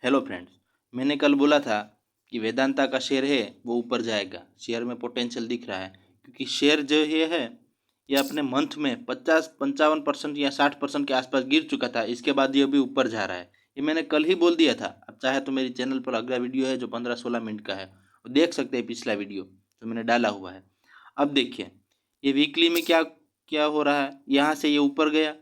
Hello friends, मैंने कल बोला था कि वेदांता का शेयर है वो ऊपर जाएगा। शेयर में पोटेंशियल दिख रहा है क्योंकि शेयर जो ये है ये अपने मंथ में 50-55% या 60% के आसपास गिर चुका था। इसके बाद ये भी ऊपर जा रहा है। ये मैंने कल ही बोल दिया था। अब चाहे तो मेरी चैनल पर अगला वीडियो है जो 15-16 मिनट का है, वो देख सकते हैं। पिछला वीडियो जो मैंने डाला हुआ है। अब देखिए ये वीकली में क्या क्या हो रहा है। यहाँ से ये ऊपर गया।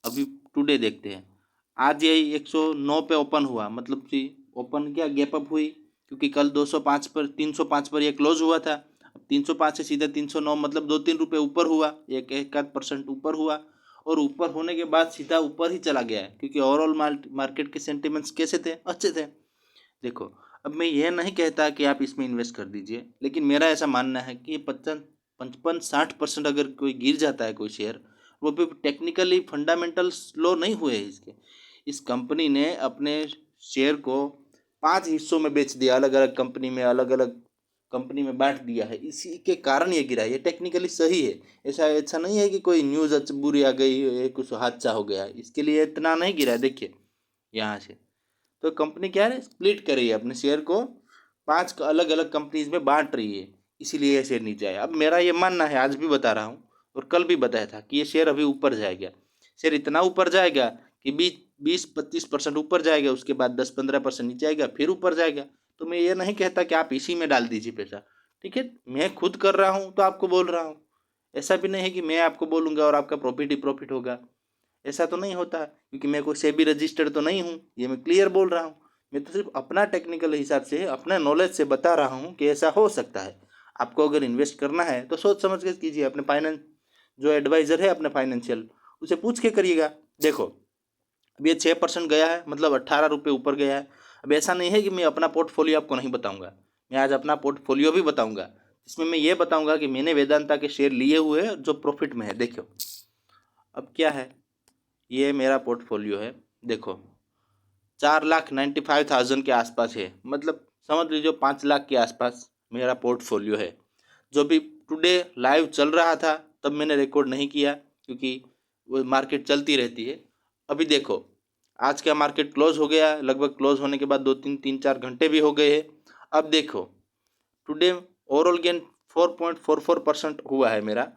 अभी टुडे देखते हैं। आज ये 109 पे ओपन हुआ, मतलब कि ओपन क्या गैप अप हुई, क्योंकि कल 205 पर 305 पर ये क्लोज हुआ था। अब 305 से सीधा 309, मतलब 2-3 रुपये ऊपर हुआ, एक आध परसेंट ऊपर हुआ। और ऊपर होने के बाद सीधा ऊपर ही चला गया है, क्योंकि ओवरऑल मार्केट के सेंटिमेंट्स कैसे थे, अच्छे थे। देखो, अब मैं ये नहीं कहता कि आप इसमें इन्वेस्ट कर दीजिए, लेकिन मेरा ऐसा मानना है कि 55-60% अगर कोई गिर जाता है कोई शेयर, वो भी टेक्निकली फंडामेंटल स्लो नहीं हुए हैं इसके। इस कंपनी ने अपने शेयर को 5 हिस्सों में बेच दिया, अलग अलग कंपनी में, अलग अलग कंपनी में बांट दिया है। इसी के कारण ये गिरा है। ये टेक्निकली सही है। ऐसा ऐसा नहीं है कि कोई न्यूज़ बुरी आ गई है, कुछ हादसा हो गया है, इसके लिए इतना नहीं गिरा है। देखिए यहाँ से तो कंपनी क्या है, स्प्लिट कर रही है अपने शेयर को, 5 अलग अलग कंपनीज में बांट रही है, इसीलिए ये शेयर नीचे आया। अब मेरा ये मानना है, आज भी बता रहा हूँ और कल भी बताया था, कि ये शेयर अभी ऊपर जाएगा। शेयर इतना ऊपर जाएगा कि 20-25% ऊपर जाएगा, उसके बाद 10-15% नीचे आएगा, फिर ऊपर जाएगा। तो मैं ये नहीं कहता कि आप इसी में डाल दीजिए पैसा। ठीक है, मैं खुद कर रहा हूँ तो आपको बोल रहा हूँ। ऐसा भी नहीं है कि मैं आपको बोलूँगा और आपका प्रॉफिट ही प्रॉफिट होगा। ऐसा तो नहीं होता, क्योंकि मैं कोई सेबी रजिस्टर्ड तो नहीं हूँ। ये मैं क्लियर बोल रहा हूँ। मैं तो सिर्फ अपना टेक्निकल हिसाब से, अपना नॉलेज से बता रहा हूँ कि ऐसा हो सकता है। आपको अगर इन्वेस्ट करना है तो सोच समझ के कीजिए। अपने फाइनेंस जो एडवाइज़र है अपने फाइनेंशियल, उसे पूछ के करिएगा। देखो, अब ये 6% गया है, मतलब 18 रुपये ऊपर गया है। अब ऐसा नहीं है कि मैं अपना पोर्टफोलियो आपको नहीं बताऊंगा। मैं आज अपना पोर्टफोलियो भी बताऊंगा, जिसमें मैं ये बताऊंगा कि मैंने वेदांता के शेयर लिए हुए हैं जो प्रॉफिट में है। देखो अब क्या है, ये मेरा पोर्टफोलियो है। देखो 4,95,000 के आसपास है, मतलब समझ लीजिए 5 लाख के आसपास मेरा पोर्टफोलियो है। जो भी टुडे लाइव चल रहा था तब मैंने रिकॉर्ड नहीं किया, क्योंकि वो मार्केट चलती रहती है। अभी देखो आज का मार्केट क्लोज हो गया, लगभग क्लोज होने के बाद 2-3-4 घंटे भी हो गए हैं। अब देखो टुडे ओवरऑल गेन 4.44% हुआ है मेरा,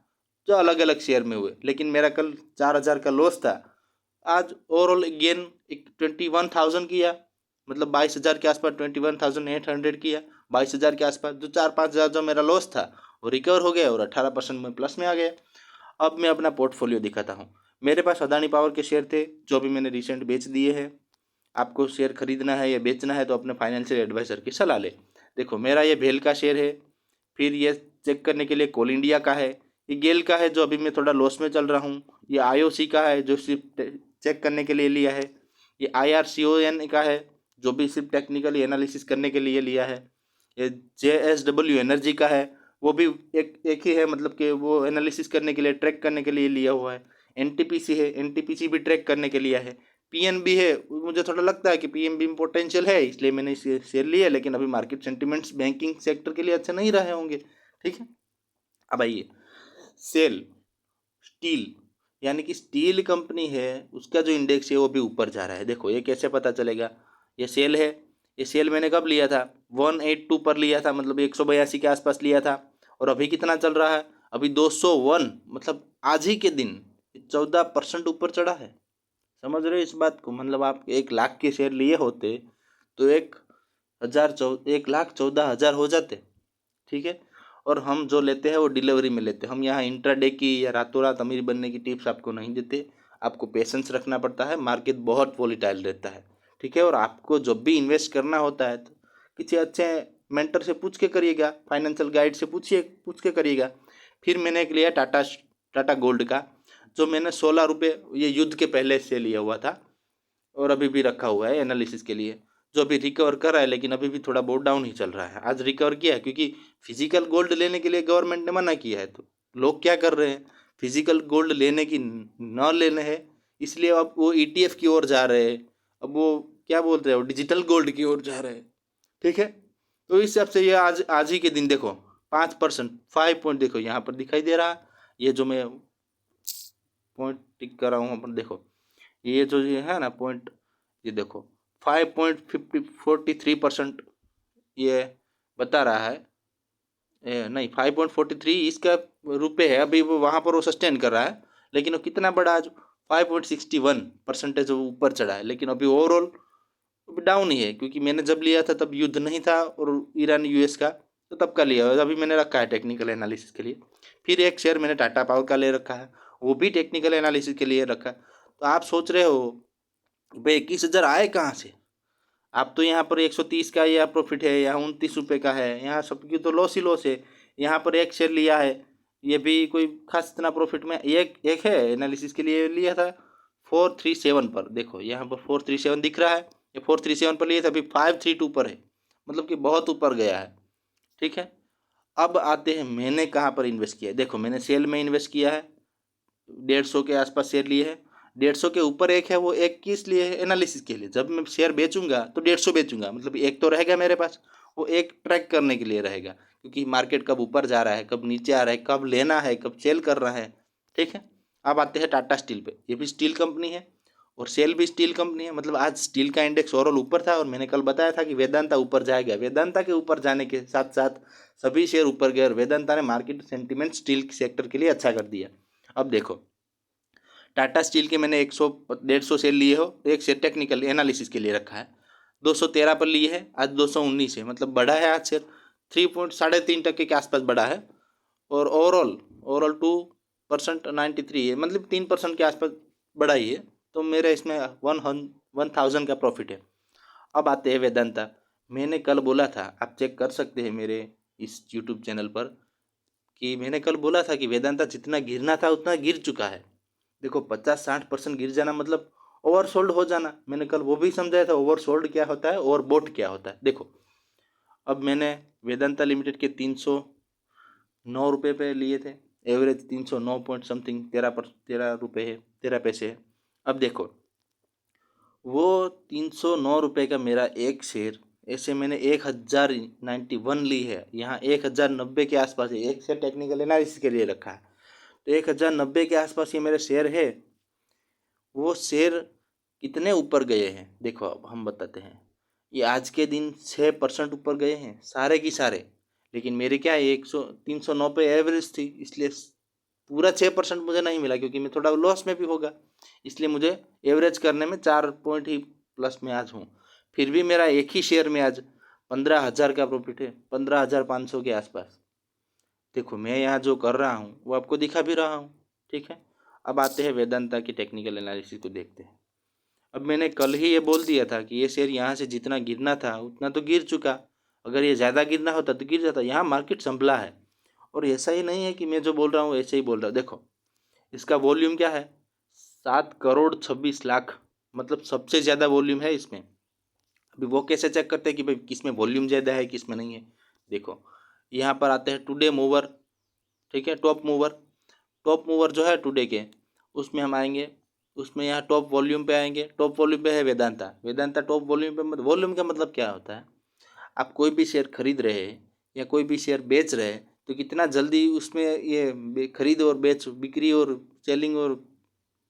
जो अलग अलग शेयर में हुए। लेकिन मेरा कल 4,000 का लॉस था। आज ओवरऑल गेन एक 21,000 किया, मतलब 22,000 के आसपास, 21,800 किया। 22,000 के आसपास जो 4-5 हज़ार जो मेरा लॉस था वो रिकवर हो गया और 18% में प्लस में आ गया। अब मैं अपना पोर्टफोलियो दिखाता हूँ। मेरे पास अदानी पावर के शेयर थे, जो भी मैंने रिसेंट बेच दिए हैं। आपको शेयर खरीदना है या बेचना है तो अपने फाइनेंशियल एडवाइजर की सलाह ले। देखो मेरा ये भेल का शेयर है। फिर ये चेक करने के लिए कोल इंडिया का है। ये गेल का है जो अभी मैं थोड़ा लॉस में चल रहा हूँ। ये आईओसी का है जो सिर्फ चेक करने के लिए लिया है। ये IRCON का है जो भी सिर्फ टेक्निकली एनालिसिस करने के लिए लिया है। ये JSW एनर्जी का है, वो भी एक ही है, मतलब कि वो एनालिसिस करने के लिए, ट्रैक करने के लिए लिया हुआ है। NTPC है, NTPC भी ट्रैक करने के लिए है। PNB है, मुझे थोड़ा लगता है कि PNB में पोटेंशियल है, इसलिए मैंने इसे शेयर लिया। लेकिन अभी मार्केट सेंटिमेंट्स बैंकिंग सेक्टर के लिए अच्छे नहीं रहे होंगे। ठीक है, अब आइए सेल स्टील, यानी कि स्टील कंपनी है, उसका जो इंडेक्स है वो भी ऊपर जा रहा है। देखो ये कैसे पता चलेगा। ये सेल है। ये सेल मैंने कब लिया था, 182 पर लिया था, मतलब 182 के आसपास लिया था। और अभी कितना चल रहा है, अभी 201, मतलब आज ही के दिन 14% ऊपर चढ़ा है। समझ रहे हो इस बात को, मतलब आप 1 लाख के शेयर लिए होते तो 1,14,000 हो जाते। ठीक है, और हम जो लेते हैं वो डिलीवरी में लेते हैं। हम यहाँ इंट्राडे की या रातों रात अमीर बनने की टिप्स आपको नहीं देते। आपको पेशेंस रखना पड़ता है, मार्केट बहुत वोलेटाइल रहता है। ठीक है, और आपको जब भी इन्वेस्ट करना होता है तो किसी अच्छे मेंटर से पूछ के करिएगा, फाइनेंशियल गाइड से पूछ के करिएगा। फिर मैंने एक लिया टाटा टाटा गोल्ड का, जो मैंने 16 रुपये ये युद्ध के पहले से लिया हुआ था और अभी भी रखा हुआ है एनालिसिस के लिए। जो अभी रिकवर कर रहा है, लेकिन अभी भी थोड़ा बहुत डाउन ही चल रहा है। आज रिकवर किया है क्योंकि फिजिकल गोल्ड लेने के लिए गवर्नमेंट ने मना किया है। तो लोग क्या कर रहे हैं, फिजिकल गोल्ड लेने की न लेने हैं, इसलिए अब वो ETF की ओर जा रहे हैं। अब वो क्या बोलते हैं, वो डिजिटल गोल्ड की ओर जा रहे हैं। ठीक है, तो इस हिसाब से ये आज आज ही के दिन देखो 5%, 5 पॉइंट देखो यहाँ पर दिखाई दे रहा है। ये जो मैं पॉइंट टिक कर रहा हूँ अपन, देखो ये जो ये है ना पॉइंट, ये देखो 5.43% ये बता रहा है। नहीं, 5.43 इसका रुपये है। अभी वो वहाँ पर वो सस्टेन कर रहा है, लेकिन वो कितना बढ़ा आज? 5.61% वो ऊपर चढ़ा है, लेकिन अभी ओवरऑल डाउन ही है, क्योंकि मैंने जब लिया था तब युद्ध नहीं था और ईरान यूएस का, तो तब का लिया। और अभी मैंने रखा है टेक्निकल एनालिसिस के लिए। फिर एक शेयर मैंने टाटा पावर का ले रखा है, वो भी टेक्निकल एनालिसिस के लिए रखा है। तो आप सोच रहे हो भाई 21,000 आए कहाँ से? आप तो यहाँ पर 130 का या प्रॉफिट है, यहाँ 29 रुपये का है, यहाँ सबकी तो लॉस ही लॉस है। यहाँ पर एक शेयर लिया है, ये भी कोई खास इतना प्रॉफिट में एक है, एनालिसिस के लिए लिया था 437 पर। देखो यहाँ पर 437 दिख रहा है, ये 437 पर लिया था, अभी 532 पर है, मतलब कि बहुत ऊपर गया है। ठीक है, अब आते हैं मैंने कहाँ पर इन्वेस्ट किया है। देखो मैंने सेल में इन्वेस्ट किया है, 150 के आसपास शेयर लिए है। 150 के ऊपर एक है, वो एक किस लिए है? एनालिसिस के लिए। जब मैं शेयर बेचूंगा तो 150 बेचूंगा, मतलब एक तो रहेगा मेरे पास, वो एक ट्रैक करने के लिए रहेगा, क्योंकि मार्केट कब ऊपर जा रहा है, कब नीचे आ रहा है, कब लेना है, कब सेल कर रहा है। ठीक है, अब आते हैं टाटा स्टील पे। ये भी स्टील कंपनी है और सेल भी स्टील कंपनी है, मतलब आज स्टील का इंडेक्स ओवरऑल ऊपर था, और मैंने कल बताया था कि वेदांता ऊपर जाएगा। वेदांता के ऊपर जाने के साथ साथ सभी शेयर ऊपर गए, और वेदांता ने मार्केट सेंटिमेंट स्टील सेक्टर के लिए अच्छा कर दिया। अब देखो टाटा स्टील के मैंने 100-150 शेयर लिए हो, एक शेयर टेक्निकल एनालिसिस के लिए रखा है, 213 पर लिए है, आज 219 है, मतलब बढ़ा है आज शेयर 3.3% के आसपास बढ़ा है। और ओवरऑल 2% 93 है, मतलब 3% के आसपास बढ़ा ही है। तो मेरे इसमें 1000 का प्रॉफिट है। अब आते हैं वेदांता। मैंने कल बोला था, आप चेक कर सकते हैं मेरे इस यूट्यूब चैनल पर, कि मैंने कल बोला था कि वेदांता जितना गिरना था उतना गिर चुका है। देखो 50-60% गिर जाना मतलब ओवरसोल्ड हो जाना। मैंने कल वो भी समझाया था, ओवरसोल्ड क्या होता है, ओवरबोट क्या होता है। देखो अब मैंने वेदांता लिमिटेड के 309 रुपये पे लिए थे, एवरेज 309 पॉइंट समथिंग 13 रुपये है, 13 पैसे है। अब देखो वो 309 रुपये का मेरा एक शेयर, ऐसे मैंने 1091 ली है, यहाँ 1090 के आसपास है। एक शेयर टेक्निकल एनालिसिस के लिए रखा है, तो 1090 के आसपास ये मेरे शेयर है। वो शेयर कितने ऊपर गए हैं देखो, अब हम बताते हैं। ये आज के दिन 6% ऊपर गए हैं सारे की सारे, लेकिन मेरे क्या है 309 पे एवरेज थी, इसलिए पूरा 6% मुझे नहीं मिला, क्योंकि मैं थोड़ा लॉस में भी होगा, इसलिए मुझे एवरेज करने में 4 पॉइंट ही प्लस में आज हूँ। फिर भी मेरा एक ही शेयर में आज 15,000 का प्रॉफिट है, 15,500 के आसपास। देखो मैं यहाँ जो कर रहा हूँ वो आपको दिखा भी रहा हूँ। ठीक है, अब आते हैं वेदांता की टेक्निकल एनालिसिस को देखते हैं। अब मैंने कल ही ये बोल दिया था कि ये शेयर यहाँ से जितना गिरना था उतना तो गिर चुका, अगर ये ज़्यादा गिरना होता तो गिर जाता। यहाँ मार्केट संभला है, और ऐसा ही नहीं है कि मैं जो बोल रहा हूँ ऐसे ही बोल रहा हूँ। देखो इसका वॉल्यूम क्या है, 7 करोड़ 26 लाख, मतलब सबसे ज़्यादा वॉल्यूम है इसमें। अभी वो कैसे चेक करते हैं कि भाई किस में वॉल्यूम ज़्यादा है किस में नहीं है? देखो यहाँ पर आते हैं टुडे मूवर। ठीक है, टॉप मूवर जो है टुडे के, उसमें हम आएंगे, उसमें यहाँ टॉप वॉल्यूम पे आएंगे। टॉप वॉल्यूम पे है वेदांता। वेदांता टॉप वॉल्यूम पे, वॉल्यूम का मतलब क्या होता है, आप कोई भी शेयर खरीद रहे हैं या कोई भी शेयर बेच रहे हैं, तो कितना जल्दी उसमें ये खरीद और बेच, बिक्री और सेलिंग और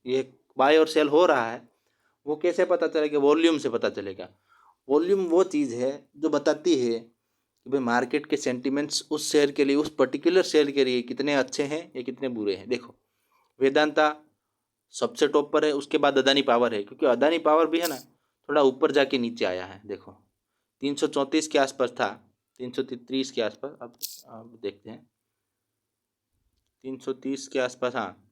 ये बाय और सेल हो रहा है, वो कैसे पता चलेगा? वॉल्यूम से पता चलेगा। वॉल्यूम वो चीज़ है जो बताती है कि भाई मार्केट के सेंटिमेंट्स उस शेयर के लिए, उस पर्टिकुलर शेयर के लिए कितने अच्छे हैं या कितने बुरे हैं। देखो वेदांता सबसे टॉप पर है, उसके बाद अदानी पावर है, क्योंकि अदानी पावर भी है ना थोड़ा ऊपर जाके नीचे आया है। देखो 334 के आसपास था, 330 के आसपास। अब देखते हैं 330 के आसपास, हाँ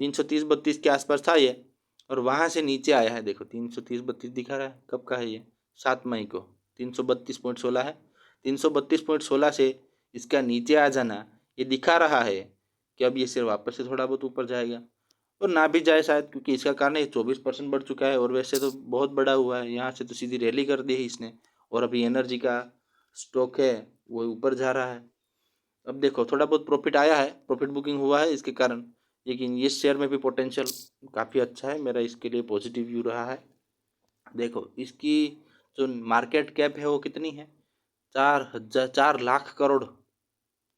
330-32 के आसपास था ये, और वहाँ से नीचे आया है। देखो 330-32 दिखा रहा है, कब का है ये? 7 मई को 332.16 है। 332.16 से इसका नीचे आ जाना ये दिखा रहा है कि अब ये शेयर वापस से थोड़ा बहुत ऊपर जाएगा, और ना भी जाए शायद, क्योंकि इसका कारण ये 24% बढ़ चुका है, और वैसे तो बहुत बड़ा हुआ है। यहाँ से तो सीधी रैली कर दी है इसने, और अभी एनर्जी का स्टॉक है वो ऊपर जा रहा है। अब देखो थोड़ा बहुत प्रॉफिट आया है, प्रॉफिट बुकिंग हुआ है इसके कारण, लेकिन इस शेयर में भी पोटेंशियल काफ़ी अच्छा है, मेरा इसके लिए पॉजिटिव व्यू रहा है। देखो इसकी जो मार्केट कैप है वो कितनी है, 4 लाख करोड़।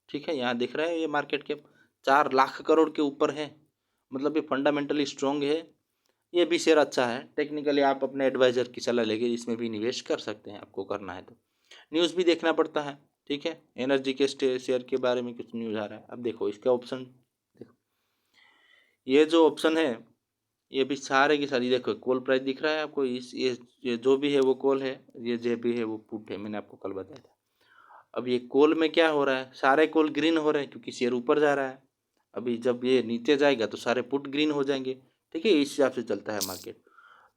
ठीक है, यहाँ दिख रहा है ये मार्केट कैप 4 लाख करोड़ के ऊपर है, मतलब ये फंडामेंटली स्ट्रॉन्ग है। ये भी शेयर अच्छा है। टेक्निकली आप अपने एडवाइज़र की सलाह लेके इसमें भी निवेश कर सकते हैं, आपको करना है तो। न्यूज़ भी देखना पड़ता है, ठीक है। एनर्जी के शेयर के बारे में कुछ न्यूज़ आ रहा है, अब देखो इसका ऑप्शन देखो, ये जो ऑप्शन है ये भी सारे की सारी देखो, कॉल प्राइस दिख रहा है आपको, इस ये जो भी है वो कॉल है, ये जो भी है वो पुट है, मैंने आपको कल बताया था। अब ये कॉल में क्या हो रहा है, सारे कॉल ग्रीन हो रहे हैं क्योंकि शेयर ऊपर जा रहा है। अभी जब ये नीचे जाएगा तो सारे पुट ग्रीन हो जाएंगे, ठीक है। इस हिसाब से चलता है मार्केट।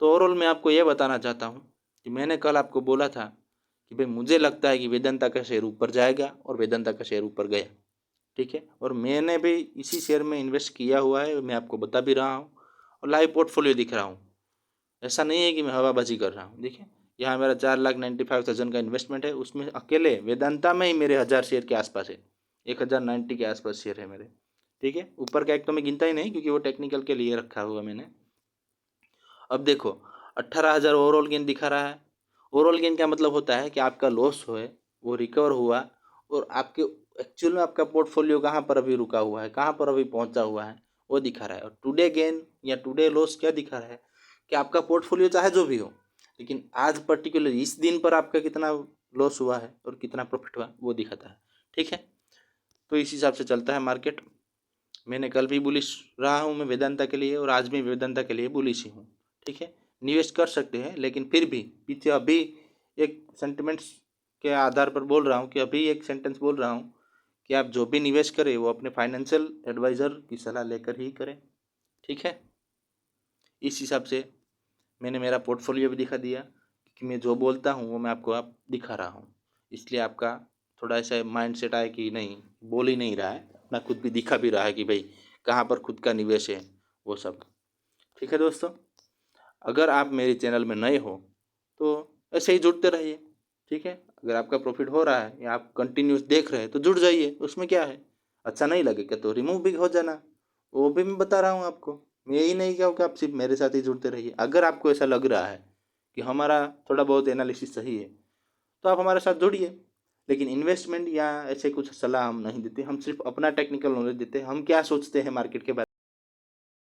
तो ओवरऑल मैं आपको ये बताना चाहता हूँ कि मैंने कल आपको बोला था कि भाई मुझे लगता है कि वेदांता का शेयर ऊपर जाएगा, और वेदांता का शेयर ऊपर गया, ठीक है। और मैंने भी इसी शेयर में इन्वेस्ट किया हुआ है, मैं आपको बता भी रहा हूँ, और लाइव पोर्टफोलियो दिख रहा हूँ। ऐसा नहीं है कि मैं हवाबाजी कर रहा हूँ। देखिए यहाँ मेरा 4,95,000 का इन्वेस्टमेंट है, उसमें अकेले वेदांता में ही मेरे 1000 शेयर के आसपास है, 1090 के आसपास शेयर है मेरे, ठीक है। ऊपर का एक तो मैं गिनता ही नहीं क्योंकि वो टेक्निकल के लिए रखा हुआ मैंने। अब देखो 18,000 ओवरऑल गेन दिखा रहा है। ओवरऑल गेन क्या मतलब होता है कि आपका लॉस हो वो रिकवर हुआ, और आपके एक्चुअल में आपका पोर्टफोलियो कहाँ पर अभी रुका हुआ है, कहाँ पर अभी पहुँचा हुआ है, वो दिखा रहा है। और टुडे गेन या टुडे लॉस क्या दिखा रहा है कि आपका पोर्टफोलियो चाहे जो भी हो, लेकिन आज पर्टिकुलर इस दिन पर आपका कितना लॉस हुआ है और कितना प्रॉफिट हुआ वो दिखाता है, ठीक है। तो इस हिसाब से चलता है मार्केट। मैंने कल भी बुलिश रहा हूँ मैं वेदांता के लिए, और आज भी वेदांता के लिए बुलिश ही हूँ, ठीक है। निवेश कर सकते हैं, लेकिन फिर भी पीछे अभी एक सेंटिमेंट्स के आधार पर बोल रहा हूँ कि अभी एक सेंटेंस बोल रहा हूँ कि आप जो भी निवेश करें वो अपने फाइनेंशियल एडवाइज़र की सलाह लेकर ही करें, ठीक है। इस हिसाब से मैंने मेरा पोर्टफोलियो भी दिखा दिया कि मैं जो बोलता हूँ वो मैं आपको आप दिखा रहा हूँ, इसलिए आपका थोड़ा ऐसा माइंड सेट आए कि नहीं बोल ही नहीं रहा है ना, खुद भी दिखा भी रहा है कि भाई कहाँ पर खुद का निवेश है वो सब, ठीक है दोस्तों। अगर आप मेरे चैनल में नए हो तो ऐसे ही जुड़ते रहिए, ठीक है। अगर आपका प्रॉफिट हो रहा है या आप कंटिन्यूस देख रहे हैं तो जुड़ जाइए, उसमें क्या है। अच्छा नहीं लगेगा तो रिमूव भी हो जाना, वो भी मैं बता रहा हूँ आपको। मैं यही नहीं कहूँ कि आप सिर्फ मेरे साथ ही जुड़ते रहिए। अगर आपको ऐसा लग रहा है कि हमारा थोड़ा बहुत एनालिसिस सही है तो आप हमारे साथ जुड़िए, लेकिन इन्वेस्टमेंट या ऐसे कुछ सलाह हम नहीं देते, हम सिर्फ अपना टेक्निकल नॉलेज देते हैं, हम क्या सोचते हैं मार्केट के बारे में।